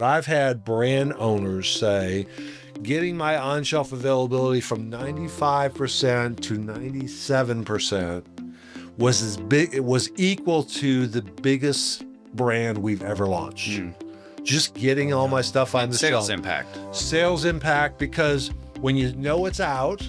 I've had brand owners say, getting my on-shelf availability from 95% to 97% was as big, it was equal to the biggest brand we've ever launched. Just getting all my stuff on the shelf. Sales impact, because when you know it's out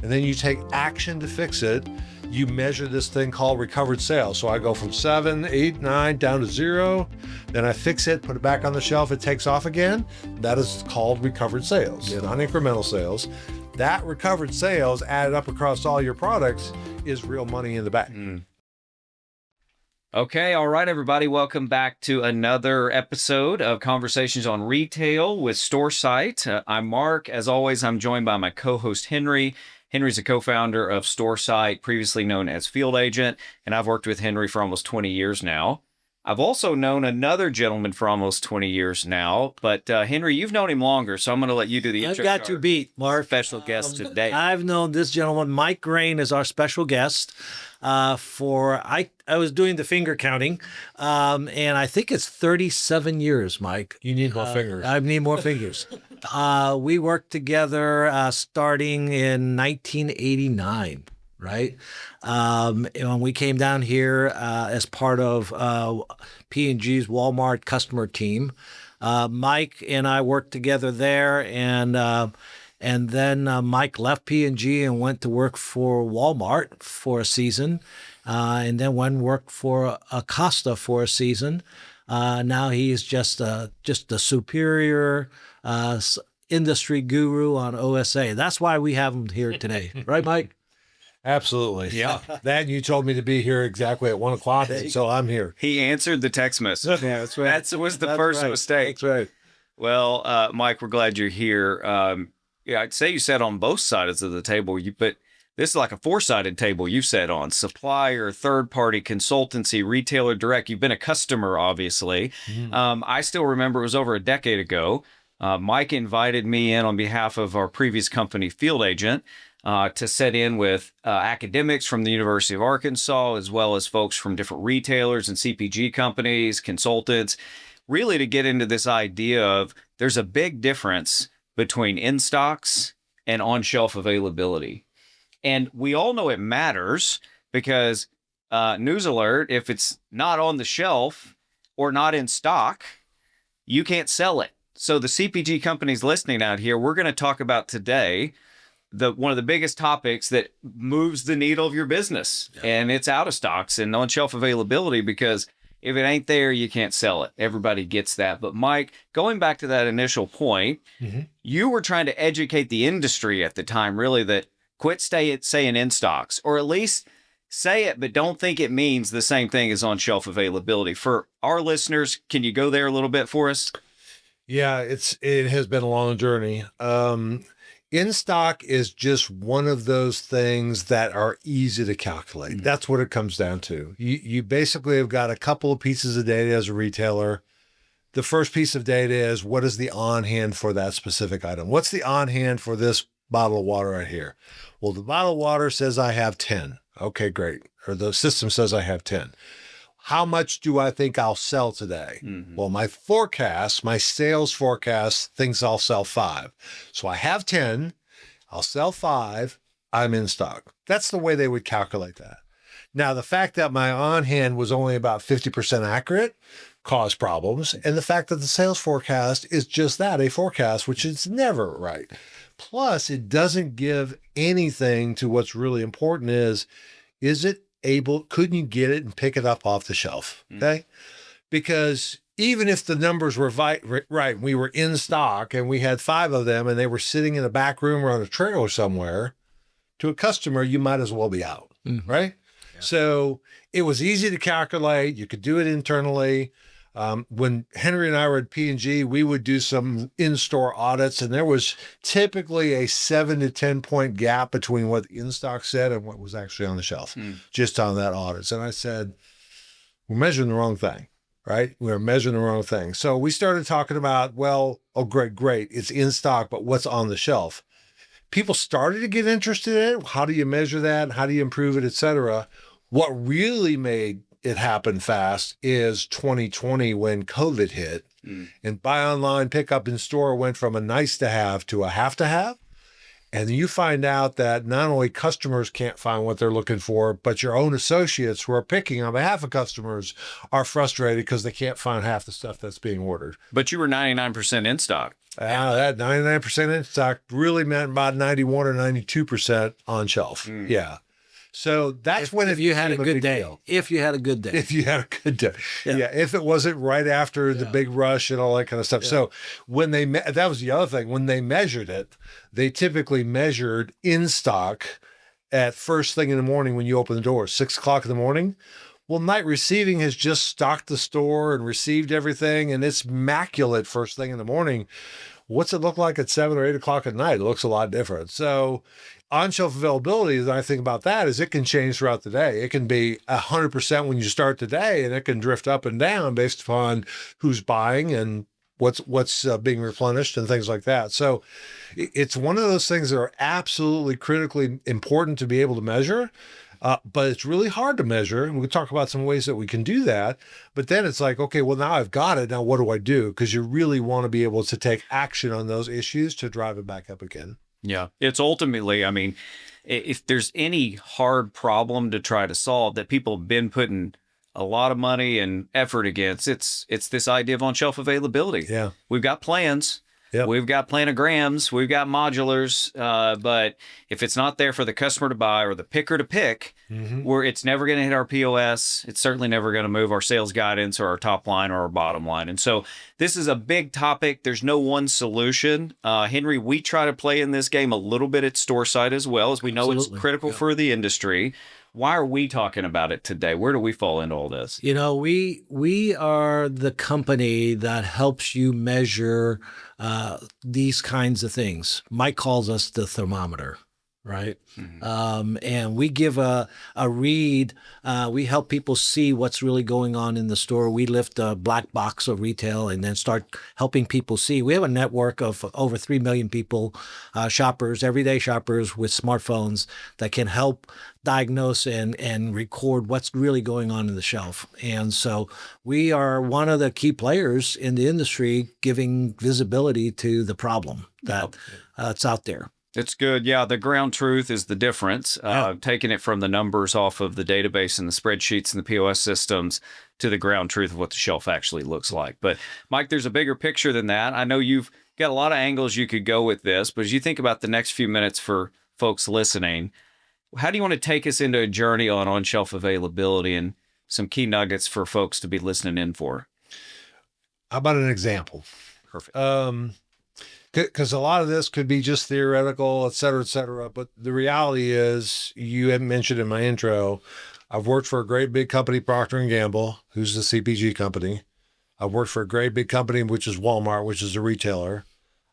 and then you take action to fix it, you measure this thing called recovered sales. So I go from 7, 8, 9 down to 0. Then I fix it, put it back on the shelf, it takes off again. That is called recovered sales, not incremental sales. That recovered sales added up across all your products is real money in the bank. Okay, all right, everybody. Welcome back to another episode of Conversations on Retail with Storesight. I'm Mark. As always, I'm joined by my co-host, Henry. Henry's a co-founder of Storesight, previously known as Field Agent, and I've worked with Henry for almost 20 years now. I've also known another gentleman for almost 20 years now, but Henry, you've known him longer, so I'm going to let you do the intro. I've got to beat, Mark. Special guest today. I've known this gentleman, Mike Graen, is our special guest. I was doing the finger counting, and I think it's 37 years, Mike. You need more fingers. I need more fingers. We worked together starting in 1989. Right. When we came down here as part of P&G's Walmart customer team, Mike and I worked together there, and then Mike left P&G and went to work for Walmart for a season, and then went and worked for Acosta for a season. Now he's just a superior industry guru on OSA. That's why we have him here today, right, Mike? Absolutely. Yeah. That you told me to be here exactly at 1 o'clock, so I'm here. He answered the text message. Yeah, that's right. That was the first mistake. That's right. Well, Mike, we're glad you're here. I'd say you sat on both sides of the table, but this is like a four-sided table you sat on. Supplier, third-party, consultancy, retailer, direct. You've been a customer, obviously. I still remember it was over a decade ago. Mike invited me in on behalf of our previous company, Field Agent, to set in with academics from the University of Arkansas, as well as folks from different retailers and CPG companies, consultants, really to get into this idea of there's a big difference between in-stocks and on-shelf availability. And we all know it matters because, news alert, if it's not on the shelf or not in stock, you can't sell it. So the CPG companies listening out here, we're going to talk about today one of the biggest topics that moves the needle of your business, and it's out of stocks and on-shelf availability, because if it ain't there, you can't sell it. Everybody gets that. But Mike, going back to that initial point, you were trying to educate the industry at the time, really, that quit saying in stocks, or at least say it, but don't think it means the same thing as on-shelf availability. For our listeners, can you go there a little bit for us? Yeah, it has been a long journey. In stock is just one of those things that are easy to calculate. That's what it comes down to. You basically have got a couple of pieces of data as a retailer. The first piece of data is, what is the on hand for that specific item? What's the on hand for this bottle of water right here? Well, the bottle of water says I have 10. Okay, great. Or the system says I have 10. How much do I think I'll sell today? Well, my sales forecast thinks I'll sell 5. So I have 10, I'll sell 5, I'm in stock. That's the way they would calculate that. Now, the fact that my on hand was only about 50% accurate caused problems. And the fact that the sales forecast is just that, a forecast, which is never right. Plus, it doesn't give anything to what's really important is it couldn't you get it and pick it up off the shelf? Okay. Because even if the numbers were right, we were in stock and we had 5 of them and they were sitting in a back room or on a trailer somewhere, to a customer, you might as well be out. Right. Yeah. So it was easy to calculate. You could do it internally. When Henry and I were at P&G, we would do some in-store audits, and there was typically a 7 to 10 point gap between what the in-stock said and what was actually on the shelf, just on that audit. And I said, we're measuring the wrong thing, right? We're measuring the wrong thing. So we started talking about, great, it's in stock, but what's on the shelf? People started to get interested in it. How do you measure that? How do you improve it, et cetera? What really made it happened fast is 2020 when COVID hit. And buy online, pick up in store went from a nice to have to a have to have. And you find out that not only customers can't find what they're looking for, but your own associates who are picking on behalf of customers are frustrated because they can't find half the stuff that's being ordered. But you were 99% in stock. That 99% in stock really meant about 91 or 92% on shelf. Yeah. So that's when if you had a good day. If you had a good day. If you had a good day. Yeah. If it wasn't right after the big rush and all that kind of stuff. Yeah. So when that was the other thing, when they measured it, they typically measured in stock at first thing in the morning when you open the door, 6 o'clock in the morning. Well, night receiving has just stocked the store and received everything, and it's immaculate first thing in the morning. What's it look like at 7 or 8 o'clock at night? It looks a lot different. So on-shelf availability, as I think about that, is it can change throughout the day. It can be 100% when you start the day, and it can drift up and down based upon who's buying and what's being replenished and things like that. So it's one of those things that are absolutely critically important to be able to measure. But it's really hard to measure. And we'll talk about some ways that we can do that. But then it's like, okay, well, now I've got it. Now what do I do? Because you really want to be able to take action on those issues to drive it back up again. Yeah. It's ultimately, I mean, if there's any hard problem to try to solve that people have been putting a lot of money and effort against, it's this idea of on-shelf availability. Yeah. We've got plans. Yep. We've got planograms, we've got modulars, but if it's not there for the customer to buy or the picker to pick, it's never going to hit our POS. It's certainly never going to move our sales guidance or our top line or our bottom line. And so this is a big topic. There's no one solution. Henry, we try to play in this game a little bit at Storesight as well, as we know it's critical for the industry. Why are we talking about it today? Where do we fall into all this? You know, we are the company that helps you measure these kinds of things. Mike calls us the thermometer, right? And we give a read. We help people see what's really going on in the store. We lift a black box of retail and then start helping people see. We have a network of over 3 million people, shoppers, everyday shoppers with smartphones that can help diagnose and record what's really going on in the shelf. And so we are one of the key players in the industry giving visibility to the problem that's out there. It's good. Yeah, the ground truth is the difference. Taking it from the numbers off of the database and the spreadsheets and the POS systems to the ground truth of what the shelf actually looks like. But Mike, there's a bigger picture than that. I know you've got a lot of angles you could go with this, but as you think about the next few minutes for folks listening, how do you want to take us into a journey on-shelf availability and some key nuggets for folks to be listening in for? How about an example? Perfect. Because a lot of this could be just theoretical, et cetera, but the reality is, you had mentioned in my intro, I've worked for a great big company, Procter & Gamble, who's the CPG company. I've worked for a great big company, which is Walmart, which is a retailer.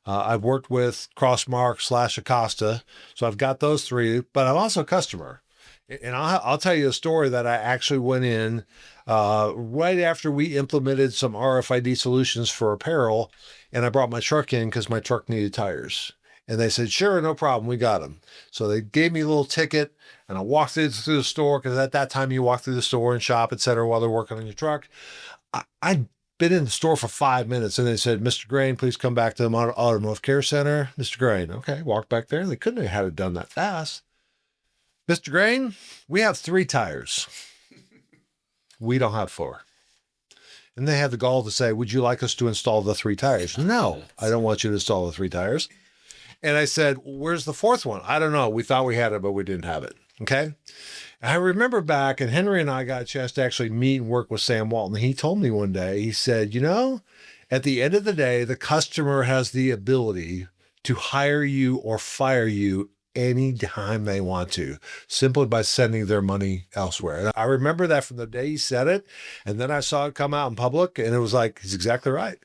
I've worked with Crossmark / Acosta. So I've got those three, but I'm also a customer. And I'll tell you a story that I actually went in right after we implemented some RFID solutions for apparel, and I brought my truck in because my truck needed tires. And they said, sure, no problem, we got them. So they gave me a little ticket, and I walked through the store, because at that time you walk through the store and shop, et cetera, while they're working on your truck. I'd been in the store for 5 minutes, and they said, Mr. Graen, please come back to the Automotive Care Center. Mr. Graen, okay, walked back there. They couldn't have had it done that fast. Mr. Graen, we have 3 tires. We don't have 4. And they had the gall to say, would you like us to install the 3 tires? No, I don't want you to install the 3 tires. And I said, where's the 4th one? I don't know. We thought we had it, but we didn't have it. Okay. And I remember back, and Henry and I got a chance to actually meet and work with Sam Walton. He told me one day, he said, you know, at the end of the day, the customer has the ability to hire you or fire you anytime they want to, simply by sending their money elsewhere. And I remember that from the day he said it. And then I saw it come out in public, and it was like, he's exactly right.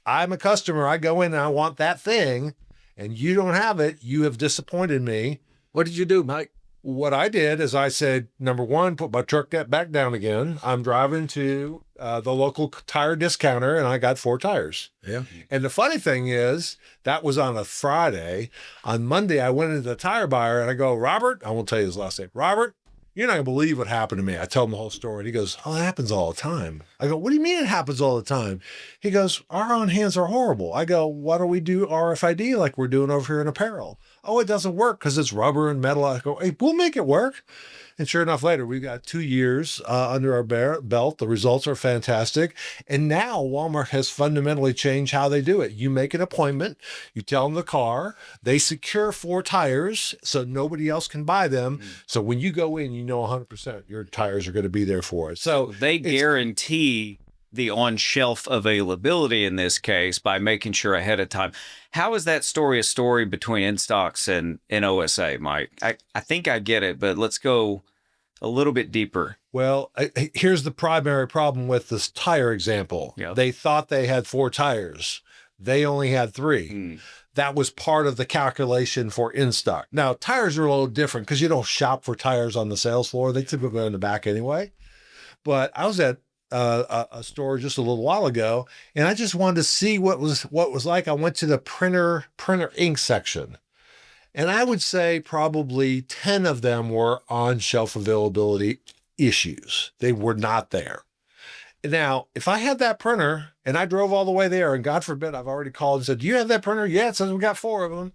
I'm a customer. I go in and I want that thing, and you don't have it. You have disappointed me. What did you do, Mike? What I did is I said, number one, put my truck back down again. I'm driving to the local tire discounter, and I got 4 tires. Yeah. And the funny thing is, that was on a Friday. On Monday, I went into the tire buyer, and I go, Robert, I won't tell you his last name. Robert, You're not going to believe what happened to me. I tell him the whole story. And he goes, oh, it happens all the time. I go, what do you mean it happens all the time? He goes, our on hands are horrible. I go, why don't we do RFID like we're doing over here in apparel? Oh, it doesn't work because it's rubber and metal. I go, hey, we'll make it work. And sure enough, later, we've got 2 years under our belt. The results are fantastic. And now Walmart has fundamentally changed how they do it. You make an appointment, you tell them the car, they secure 4 tires so nobody else can buy them. So when you go in, you know 100% your tires are going to be there for it. So they guarantee the on-shelf availability in this case by making sure ahead of time. How is that story a story between in-stocks and OSA, Mike? I think I get it, but let's go a little bit deeper. Well, here's the primary problem with this tire example. Yep. They thought they had 4 tires. They only had 3. That was part of the calculation for in-stock. Now, tires are a little different because you don't shop for tires on the sales floor. They typically are in the back anyway. But I was at a store just a little while ago, and I just wanted to see what was like. I went to the printer ink section, and I would say probably 10 of them were on shelf availability issues. They were not there. Now, if I had that printer and I drove all the way there, and God forbid, I've already called and said, do you have that printer? Yeah, it says we got 4 of them.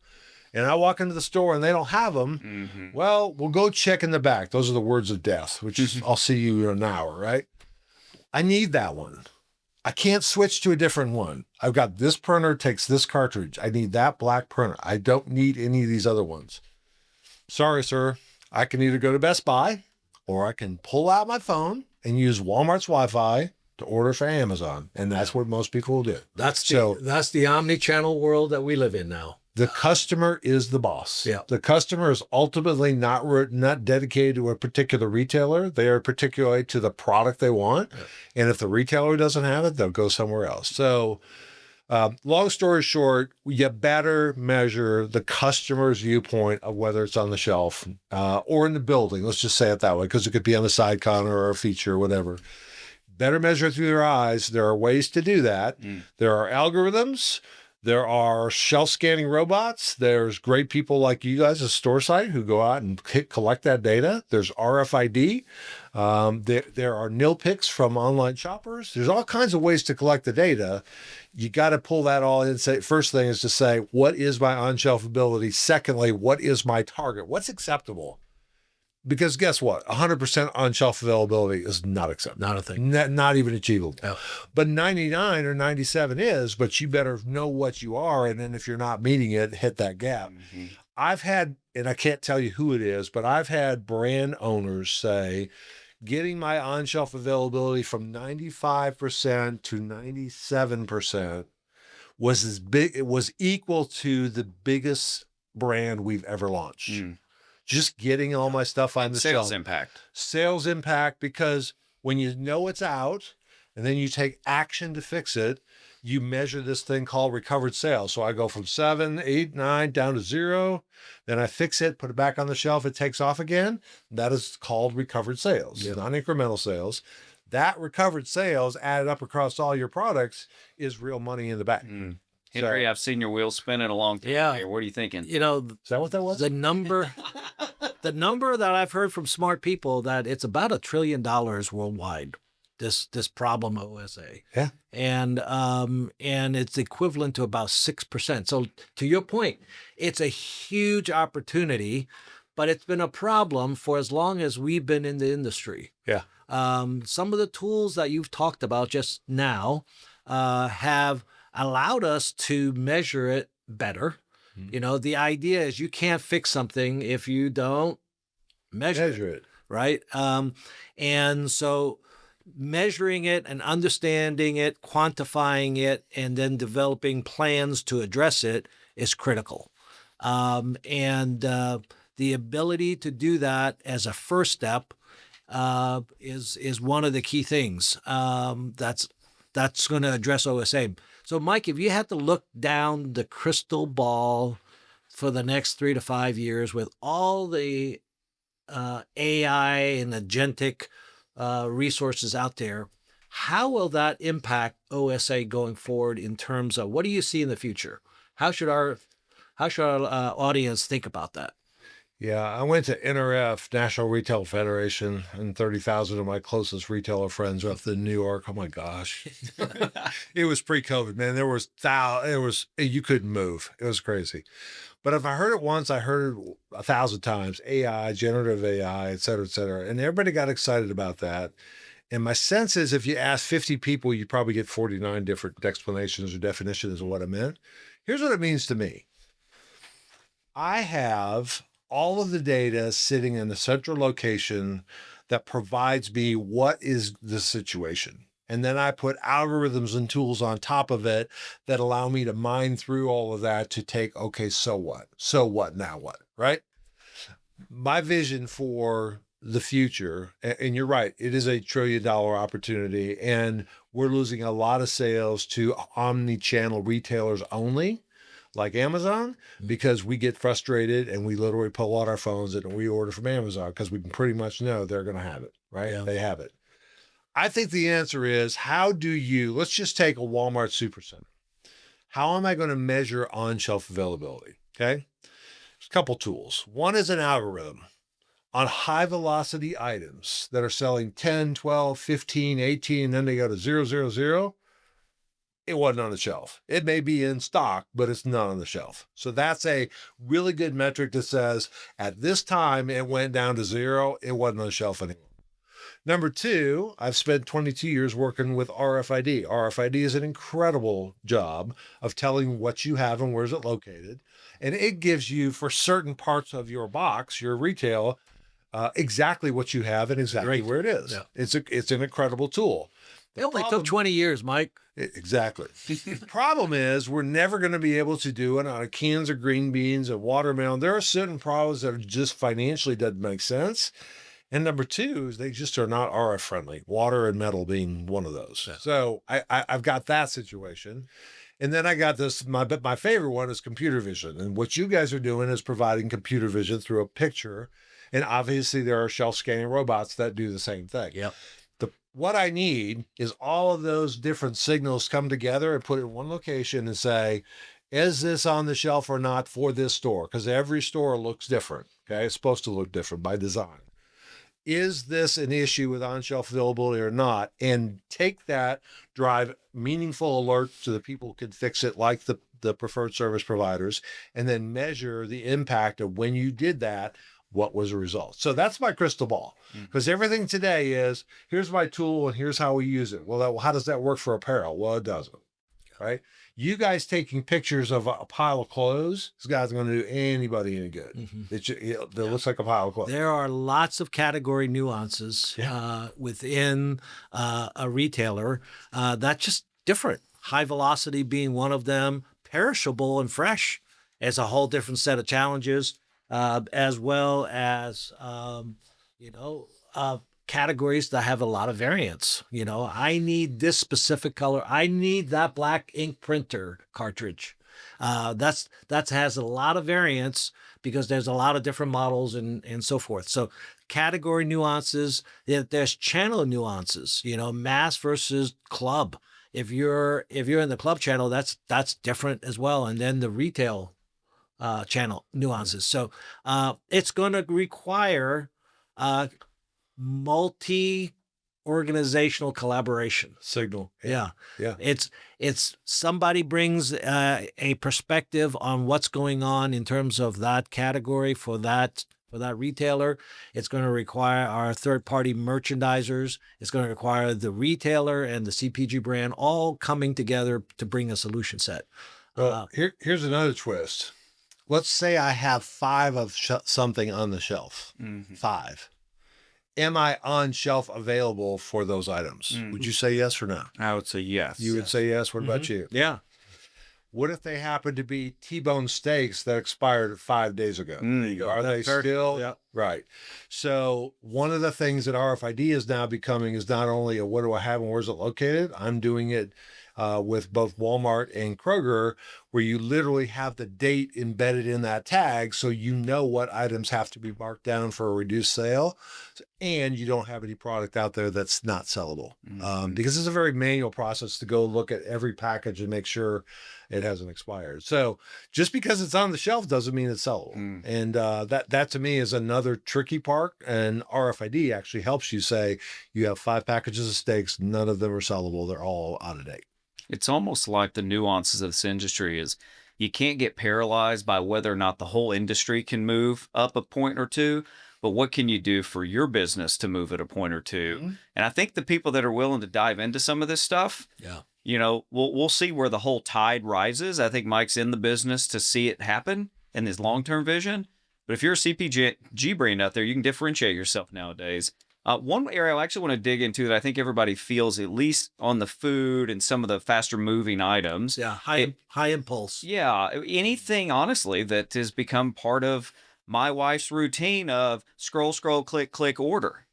And I walk into the store and they don't have them. Well, we'll go check in the back. Those are the words of death, which is, I'll see you in an hour, right? I need that one. I can't switch to a different one. I've got this printer, takes this cartridge. I need that black printer. I don't need any of these other ones. Sorry, sir. I can either go to Best Buy or I can pull out my phone and use Walmart's Wi-Fi to order for Amazon. And that's what most people will do. That's the omni-channel world that we live in now. The customer is the boss. Yeah. The customer is ultimately not dedicated to a particular retailer. They are particularly to the product they want. Yeah. And if the retailer doesn't have it, they'll go somewhere else. So long story short, you better measure the customer's viewpoint of whether it's on the shelf or in the building. Let's just say it that way, because it could be on the side counter or a feature or whatever. Better measure it through their eyes. There are ways to do that. There are algorithms. There are shelf scanning robots. There's great people like you guys at Storesight who go out and collect that data. There's RFID. There are Nilpicks from online shoppers. There's all kinds of ways to collect the data. You got to pull that all in. Say, first thing is to say, what is my on-shelf ability? Secondly, what is my target? What's acceptable? Because guess what? 100% on-shelf availability is not acceptable. Not a thing. Not even achievable. No. But 99 or 97 is, but you better know what you are. And then if you're not meeting it, hit that gap. I've had, and I can't tell you who it is, but I've had brand owners say, getting my on-shelf availability from 95% to 97% was as big, it was equal to the biggest brand we've ever launched. Just getting all my stuff on the shelf. Sales impact, because when you know it's out and then you take action to fix it, you measure this thing called recovered sales. So I go from 7, 8, 9 down to 0. Then I fix it, put it back on the shelf. It takes off again. That is called recovered sales, not incremental sales. That recovered sales added up across all your products is real money in the bank. Henry, I've seen your wheels spinning a long time. Yeah. What are you thinking? You know, is that what that was? The number that I've heard from smart people that it's about $1 trillion worldwide. This problem of OSA. Yeah. And it's equivalent to about 6%. So to your point, it's a huge opportunity, but it's been a problem for as long as we've been in the industry. Yeah. Some of the tools that you've talked about just now have allowed us to measure it better. You know, the idea is you can't fix something if you don't measure it. Right. And so measuring it and understanding it, quantifying it, and then developing plans to address it is critical. And the ability to do that as a first step is one of the key things that's going to address OSA. So, Mike, if you had to look down the crystal ball for the next 3 to 5 years with all the AI and agentic resources out there, how will that impact OSA going forward in terms of what do you see in the future? How should our audience think about that? Yeah, I went to NRF, National Retail Federation, and 30,000 of my closest retailer friends up in New York. Oh my gosh. It was pre-COVID, man. You couldn't move. It was crazy. But if I heard it once, I heard it 1,000 times. AI, generative AI, et cetera, et cetera. And everybody got excited about that. And my sense is if you ask 50 people, you probably get 49 different explanations or definitions of what it meant. Here's what it means to me. I have all of the data sitting in a central location that provides me what is the situation. And then I put algorithms and tools on top of it that allow me to mine through all of that to take, okay, so what? So what? Now what? Right? My vision for the future, and you're right, it is $1 trillion opportunity, and we're losing a lot of sales to omni-channel retailers only, like Amazon, because we get frustrated and we literally pull out our phones and we order from Amazon because we can pretty much know they're going to have it, right? Yeah. They have it. I think the answer is, let's just take a Walmart Supercenter. How am I going to measure on-shelf availability? Okay. There's a couple tools. One is an algorithm on high velocity items that are selling 10, 12, 15, 18, and then they go to 000. It wasn't on the shelf. It may be in stock, but it's not on the shelf. So that's a really good metric that says at this time it went down to 0. It wasn't on the shelf anymore. Number two, I've spent 22 years working with RFID. RFID is an incredible job of telling what you have and where is it located. And it gives you, for certain parts of your box, your retail, exactly what you have and exactly where it is. Yeah. It's an incredible tool. It only took 20 years, Mike. Exactly. The problem is we're never going to be able to do it on cans of green beans and watermelon. There are certain problems that just financially doesn't make sense. And number two is they just are not RF friendly, water and metal being one of those. Yeah. So I've got that situation. And then I got this, my favorite one is computer vision. And what you guys are doing is providing computer vision through a picture. And obviously there are shelf scanning robots that do the same thing. Yep. What I need is all of those different signals come together and put it in one location and say, is this on the shelf or not for this store? Because every store looks different. Okay. It's supposed to look different by design. Is this an issue with on-shelf availability or not? And take that, drive meaningful alerts to the people who can fix it, like the preferred service providers, and then measure the impact of when you did that, what was the result? So that's my crystal ball, because everything today is, here's my tool and here's how we use it. Well, how does that work for apparel? Well, it doesn't, right? You guys taking pictures of a pile of clothes, this guy's going to do anybody any good. It looks like a pile of clothes. There are lots of category nuances within a retailer that's just different. High velocity being one of them, perishable and fresh is a whole different set of challenges. As well as, categories that have a lot of variance. I need this specific color. I need that black ink printer cartridge. That has a lot of variance because there's a lot of different models and so forth. So category nuances, there's channel nuances, mass versus club. If you're in the club channel, that's different as well. And then the retail channel nuances. So it's going to require multi-organizational collaboration. Signal. Yeah. It's somebody brings a perspective on what's going on in terms of that category for that retailer. It's going to require our third-party merchandisers. It's going to require the retailer and the CPG brand all coming together to bring a solution set. Well, here's another twist. Let's say I have 5 of something on the shelf. 5. Am I on shelf available for those items? Would you say yes or no? I would say yes. You would say yes. What about you? Yeah. What if they happen to be T-bone steaks that expired 5 days ago? There you go. Are they still? Yeah. Right. So one of the things that RFID is now becoming is not only a what do I have and where's it located? I'm doing it with both Walmart and Kroger, where you literally have the date embedded in that tag, so you know what items have to be marked down for a reduced sale. and you don't have any product out there that's not sellable. Because it's a very manual process to go look at every package and make sure it hasn't expired. So just because it's on the shelf doesn't mean it's sellable. And that to me is another tricky part. And RFID actually helps you say you have 5 packages of steaks, none of them are sellable. They're all out of date. It's almost like the nuances of this industry is you can't get paralyzed by whether or not the whole industry can move up a point or two, but what can you do for your business to move at a point or two? And I think the people that are willing to dive into some of this stuff, you know, we'll see where the whole tide rises. I think Mike's in the business to see it happen in his long-term vision. But if you're a CPG brand out there, you can differentiate yourself nowadays. One area I actually want to dig into that I think everybody feels, at least on the food and some of the faster moving items. Yeah, high impulse. Yeah, anything, honestly, that has become part of my wife's routine of scroll, click, click, order.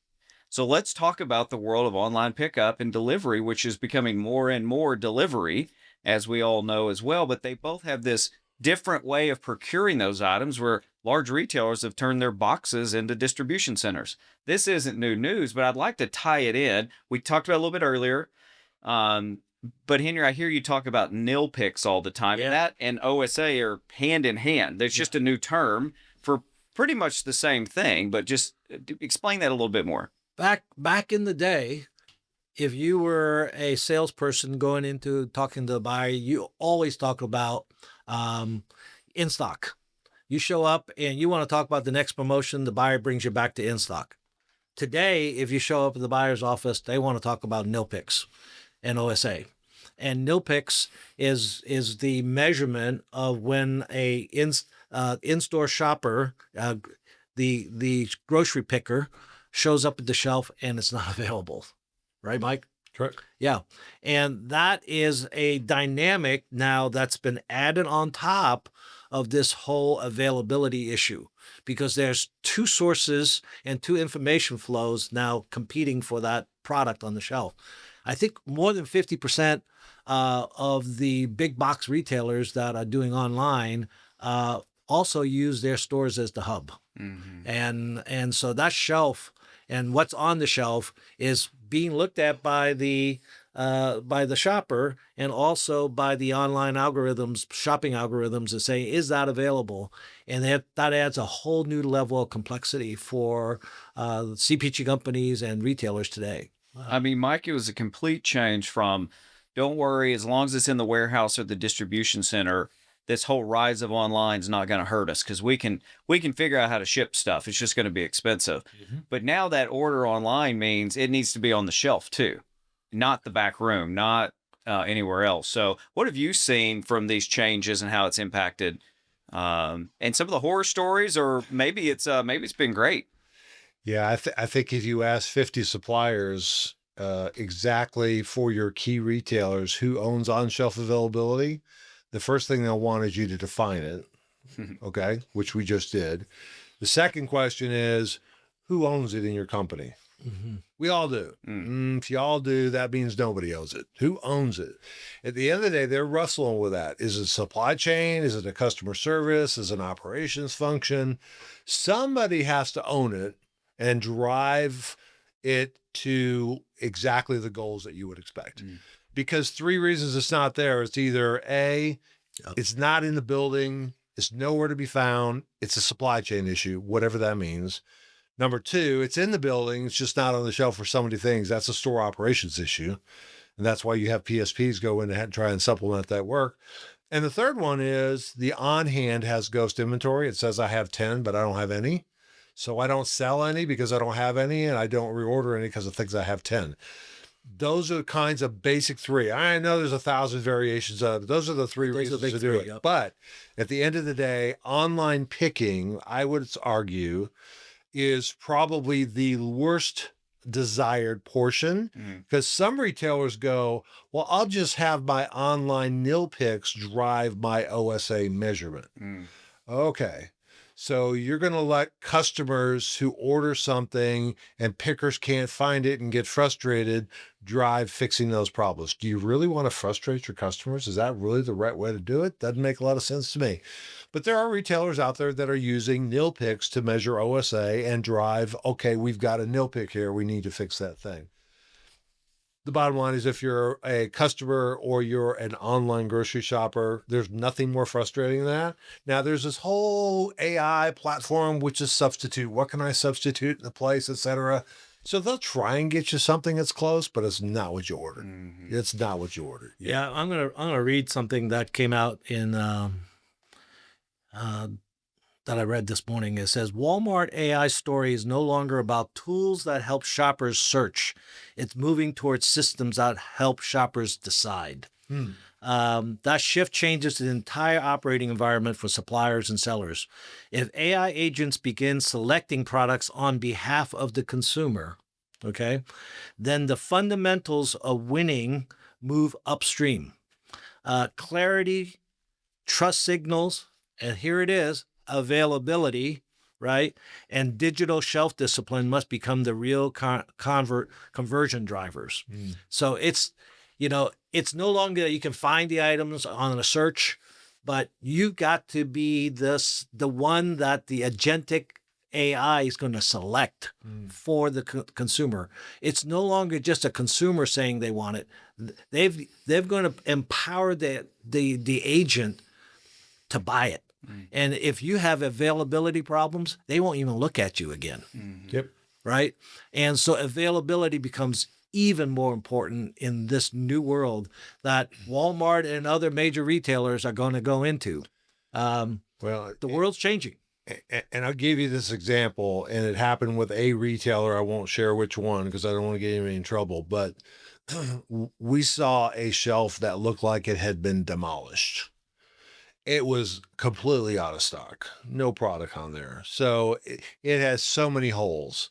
So let's talk about the world of online pickup and delivery, which is becoming more and more delivery, as we all know as well. But they both have this different way of procuring those items where large retailers have turned their boxes into distribution centers. This isn't new news, but I'd like to tie it in. We talked about it a little bit earlier. But Henry, I hear you talk about Nilpicks all the time. And that and OSA are hand in hand. There's just a new term for pretty much the same thing, but just explain that a little bit more. Back in the day, if you were a salesperson going into talking to the buyer, you always talk about in stock. You show up and you want to talk about the next promotion, the buyer brings you back to in stock. Today, if you show up at the buyer's office, they want to talk about Nilpicks and OSA. And Nilpicks is the measurement of when a in-store shopper, the grocery picker, shows up at the shelf and it's not available. Right, Mike? Correct. Yeah. And that is a dynamic now that's been added on top of this whole availability issue, because there's 2 sources and 2 information flows now competing for that product on the shelf. I think more than 50% of the big box retailers that are doing online also use their stores as the hub. And so that shelf and what's on the shelf is being looked at by the shopper and also by the online algorithms, shopping algorithms, that say, is that available? And that adds a whole new level of complexity for CPG companies and retailers today. I mean, Mike, it was a complete change from, don't worry, as long as it's in the warehouse or the distribution center, this whole rise of online is not going to hurt us because we can figure out how to ship stuff. It's just going to be expensive. But now that order online means it needs to be on the shelf too, not the back room, not anywhere else. So what have you seen from these changes and how it's impacted? And some of the horror stories, or maybe it's been great. Yeah, I think if you ask 50 suppliers exactly for your key retailers who owns on-shelf availability, the first thing they'll want is you to define it, okay, which we just did. The second question is, who owns it in your company? We all do. If you all do, that means nobody owns it. Who owns it? At the end of the day, they're wrestling with that. Is it supply chain? Is it a customer service? Is it an operations function? Somebody has to own it and drive it to exactly the goals that you would expect. Because 3 reasons it's not there. It's either A, it's not in the building, it's nowhere to be found, it's a supply chain issue, whatever that means. Number 2, it's in the building, it's just not on the shelf for so many things. That's a store operations issue. And that's why you have PSPs go in and try and supplement that work. And the third one is the on-hand has ghost inventory. It says I have 10, but I don't have any. So I don't sell any because I don't have any, and I don't reorder any because it thinks I have 10. Those are the kinds of basic 3. I know there's 1,000 variations of it. Those are the 3 reasons to do it. Yep. But at the end of the day, online picking, I would argue, is probably the worst desired portion, because some retailers go, well, I'll just have my online Nilpicks drive my OSA measurement. Okay. So you're going to let customers who order something and pickers can't find it and get frustrated drive fixing those problems. Do you really want to frustrate your customers? Is that really the right way to do it? Doesn't make a lot of sense to me. But there are retailers out there that are using Nilpicks to measure OSA and drive, okay, we've got a Nilpick here. We need to fix that thing. The bottom line is if you're a customer or you're an online grocery shopper, there's nothing more frustrating than that. Now, there's this whole AI platform, which is substitute. What can I substitute in the place, et cetera? So they'll try and get you something that's close, but it's not what you ordered. Mm-hmm. It's not what you ordered. Yeah, I'm gonna read something that came out in that I read this morning. It says Walmart AI story is no longer about tools that help shoppers search. It's moving towards systems that help shoppers decide. That shift changes the entire operating environment for suppliers and sellers. If AI agents begin selecting products on behalf of the consumer, okay, then the fundamentals of winning move upstream. Clarity, trust signals, and here it is, availability, right? And digital shelf discipline must become the real conversion drivers. So it's, it's no longer that you can find the items on a search, but you got to be the one that the agentic AI is going to select for the consumer. It's no longer just a consumer saying they want it. They're going to empower the agent to buy it. And if you have availability problems, they won't even look at you again. Yep. Right? And so availability becomes even more important in this new world that Walmart and other major retailers are going to go into. Well, the world's changing. And I'll give you this example, and it happened with a retailer. I won't share which one because I don't want to get anybody in trouble, but we saw a shelf that looked like it had been demolished. It was completely out of stock, no product on there. So it has so many holes.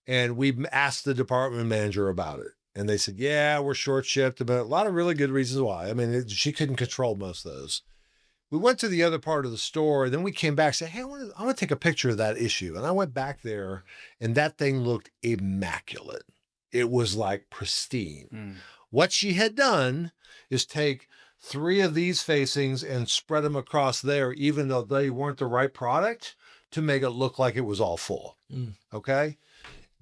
And we asked the department manager about it. And they said, yeah, we're short shipped, but a lot of really good reasons why. I mean, she couldn't control most of those. We went to the other part of the store, and then we came back and said, hey, I want to take a picture of that issue. And I went back there, and that thing looked immaculate. It was like pristine. What she had done is take 3 of these facings and spread them across there, even though they weren't the right product, to make it look like it was all full. Okay?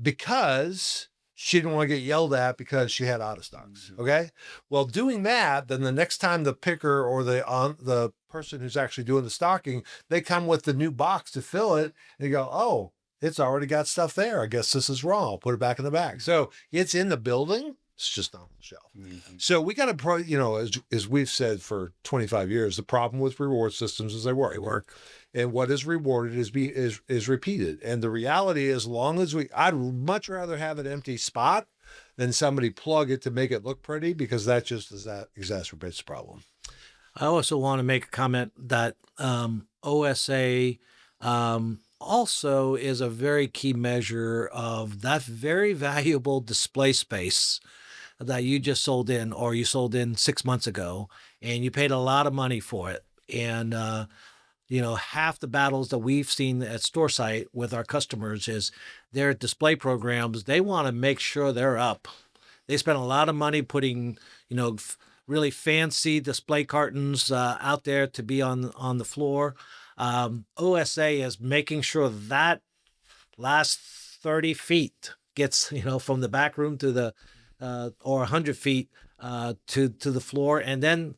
Because she didn't want to get yelled at because she had out of stocks. Okay? Well, doing that, then the next time the picker or the person who's actually doing the stocking, they come with the new box to fill it, and you go, oh, it's already got stuff there. I guess this is wrong. I'll put it back in the bag. So it's in the building. It's just not on the shelf. So we got to, as we've said for 25 years, the problem with reward systems is they work. And what is rewarded is repeated. And the reality is, I'd much rather have an empty spot than somebody plug it to make it look pretty, because that exacerbates the problem. I also want to make a comment that OSA also is a very key measure of that very valuable display space that you just sold in, or you sold in 6 months ago, and you paid a lot of money for it. And, half the battles that we've seen at Storesight with our customers is their display programs. They want to make sure they're up. They spend a lot of money putting, really fancy display cartons out there to be on the floor. OSA is making sure that last 30 feet gets, from the back room to the or 100 feet to the floor, and then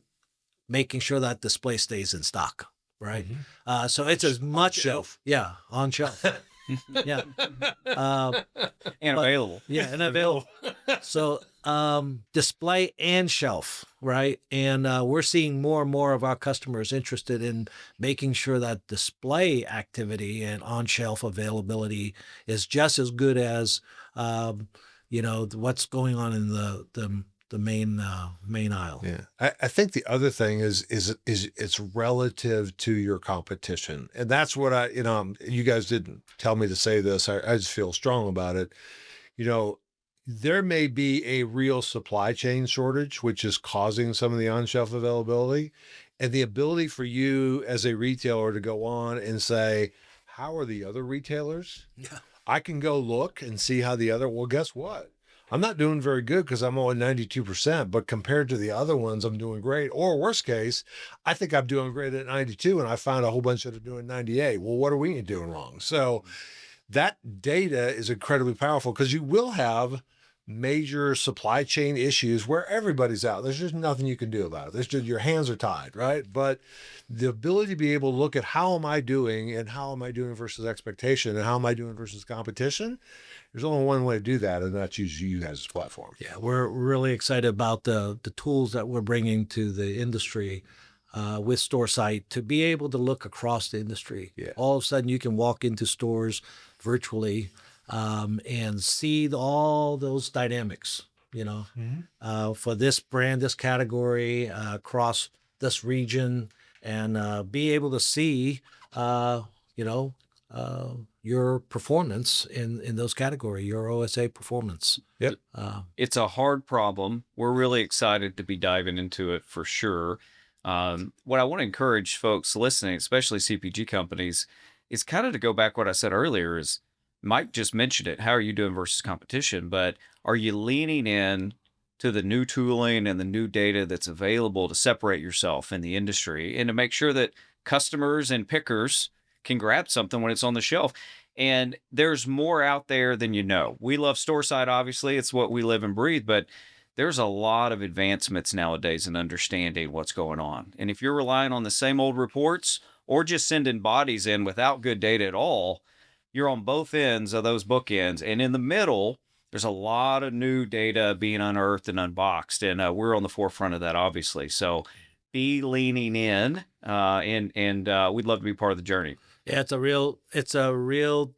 making sure that display stays in stock, right? So it's as much shelf. On shelf. Yeah. And available. Yeah, and available. So display and shelf, right? And we're seeing more and more of our customers interested in making sure that display activity and on-shelf availability is just as good as what's going on in the main aisle. Yeah, I think the other thing is it's relative to your competition, and that's what you guys didn't tell me to say this. I just feel strong about it. There may be a real supply chain shortage, which is causing some of the on-shelf availability, and the ability for you as a retailer to go on and say, how are the other retailers? Yeah. I can go look and see how well, guess what? I'm not doing very good because I'm only 92%, but compared to the other ones, I'm doing great. Or worst case, I think I'm doing great at 92 and I found a whole bunch that are doing 98. Well, what are we doing wrong? So that data is incredibly powerful because you will have major supply chain issues where everybody's out. There's just nothing you can do about it. There's just, your hands are tied, right? But the ability to be able to look at how am I doing and how am I doing versus expectation and how am I doing versus competition, there's only one way to do that, and that's use you guys as a platform. Yeah, we're really excited about the tools that we're bringing to the industry with Storesight to be able to look across the industry. Yeah. All of a sudden, you can walk into stores virtually and see all those dynamics, for this brand, this category, across this region, and be able to see, your performance in those categories, your OSA performance. Yep. It's a hard problem. We're really excited to be diving into it for sure. What I want to encourage folks listening, especially CPG companies, is kind of to go back what I said earlier is Mike just mentioned it. How are you doing versus competition? But are you leaning in to the new tooling and the new data that's available to separate yourself in the industry and to make sure that customers and pickers can grab something when it's on the shelf? And there's more out there than you know. We love Storesight, obviously. It's what we live and breathe, but there's a lot of advancements nowadays in understanding what's going on. And if you're relying on the same old reports or just sending bodies in without good data at all, you're on both ends of those bookends. And in the middle, there's a lot of new data being unearthed and unboxed. And we're on the forefront of that, obviously. So be leaning in, and we'd love to be part of the journey. Yeah, it's a real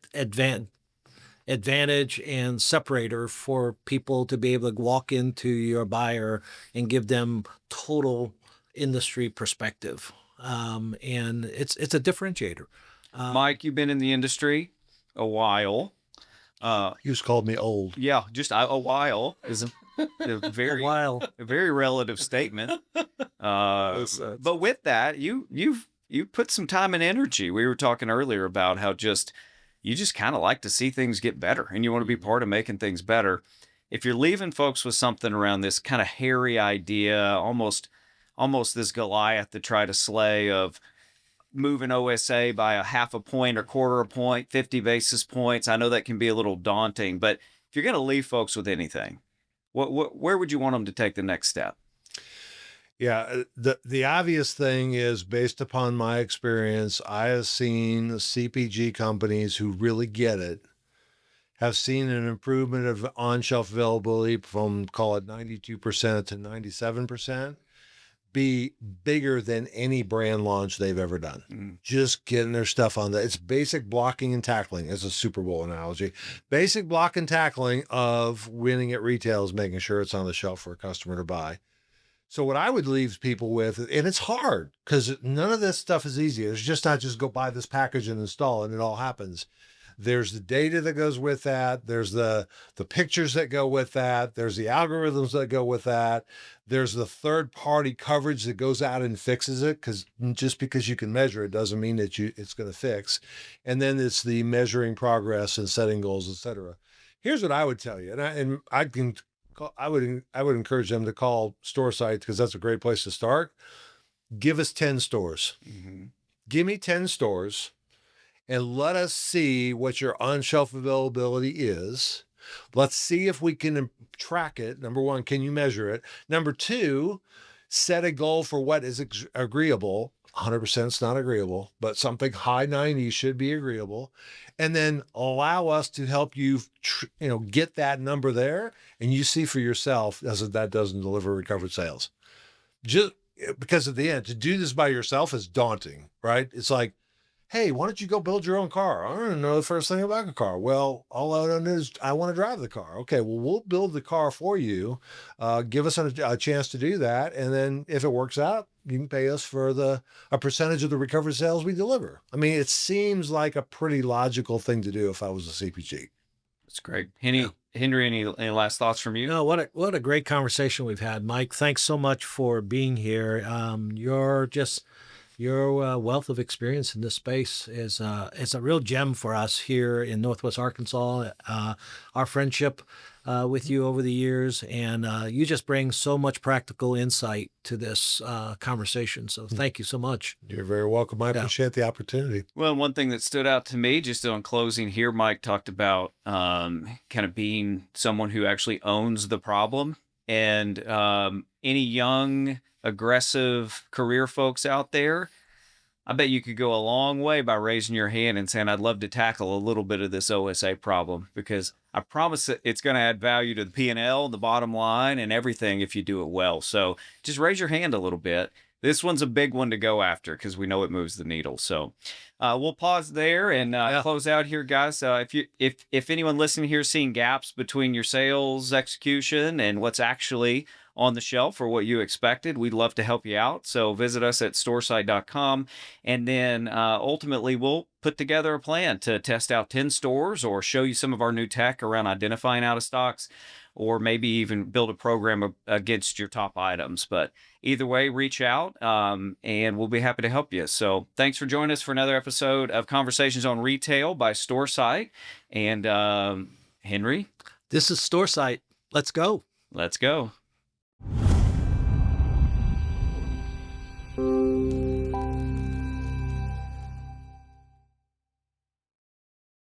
advantage and separator for people to be able to walk into your buyer and give them total industry perspective. And it's a differentiator. Mike, you've been in the industry a while. You just called me old. Yeah, just a while is a very relative statement. But with that, you put some time and energy. We were talking earlier about how you just kind of like to see things get better and you want to be part of making things better. If you're leaving folks with something around this kind of hairy idea, almost this Goliath to try to slay of moving OSA by a half a point or quarter a point, 50 basis points, I know that can be a little daunting, but if you're going to leave folks with anything, where would you want them to take the next step? Yeah, the obvious thing is, based upon my experience, I have seen CPG companies who really get it have seen an improvement of on-shelf availability from, call it 92% to 97%, be bigger than any brand launch they've ever done. Just getting their stuff on that. It's basic blocking and tackling as a Super Bowl analogy. Basic block and tackling of winning at retail is making sure it's on the shelf for a customer to buy. So what I would leave people with, and it's hard because none of this stuff is easy. It's just not just go buy this package and install and it all happens. There's the data that goes with that. There's the pictures that go with that. There's the algorithms that go with that. There's the third-party coverage that goes out and fixes it, because just because you can measure it doesn't mean that it's going to fix. And then it's the measuring progress and setting goals, et cetera. Here's what I would tell you, I would encourage them to call Storesight because that's a great place to start. Give us 10 stores. Mm-hmm. Give me 10 stores. And let us see what your on-shelf availability is. Let's see if we can track it. Number one, can you measure it? Number two, set a goal for what is agreeable. 100% is not agreeable, but something high 90s should be agreeable. And then allow us to help you, get that number there. And you see for yourself that doesn't deliver recovered sales. Just because at the end, to do this by yourself is daunting, right? It's like, hey, why don't you go build your own car? I don't know the first thing about a car. Well, all I know is I want to drive the car. Okay, well, we'll build the car for you. Give us a chance to do that. And then if it works out, you can pay us for a percentage of the recovered sales we deliver. I mean, it seems like a pretty logical thing to do if I was a CPG. That's great. Henry, any last thoughts from you? No, what a great conversation we've had, Mike. Thanks so much for being here. You're just Your wealth of experience in this space is a real gem for us here in Northwest Arkansas. Our friendship with you over the years, and you just bring so much practical insight to this conversation. So thank you so much. You're very welcome. I appreciate the opportunity. Well, one thing that stood out to me just on closing here, Mike talked about kind of being someone who actually owns the problem. And any young, aggressive career folks out there, I bet you could go a long way by raising your hand and saying, I'd love to tackle a little bit of this OSA problem, because I promise that it's going to add value to the P&L, the bottom line, and everything if you do it well. So just raise your hand a little bit. This one's a big one to go after because we know it moves the needle. So we'll pause there and close out here, guys. If anyone listening here is seeing gaps between your sales execution and what's actually on the shelf or what you expected, we'd love to help you out. So visit us at storesight.com. And then ultimately, we'll put together a plan to test out 10 stores or show you some of our new tech around identifying out of stocks, or maybe even build a program against your top items. But either way, reach out and we'll be happy to help you. So thanks for joining us for another episode of Conversations on Retail by Storesight. And Henry? This is Storesight. Let's go. Let's go.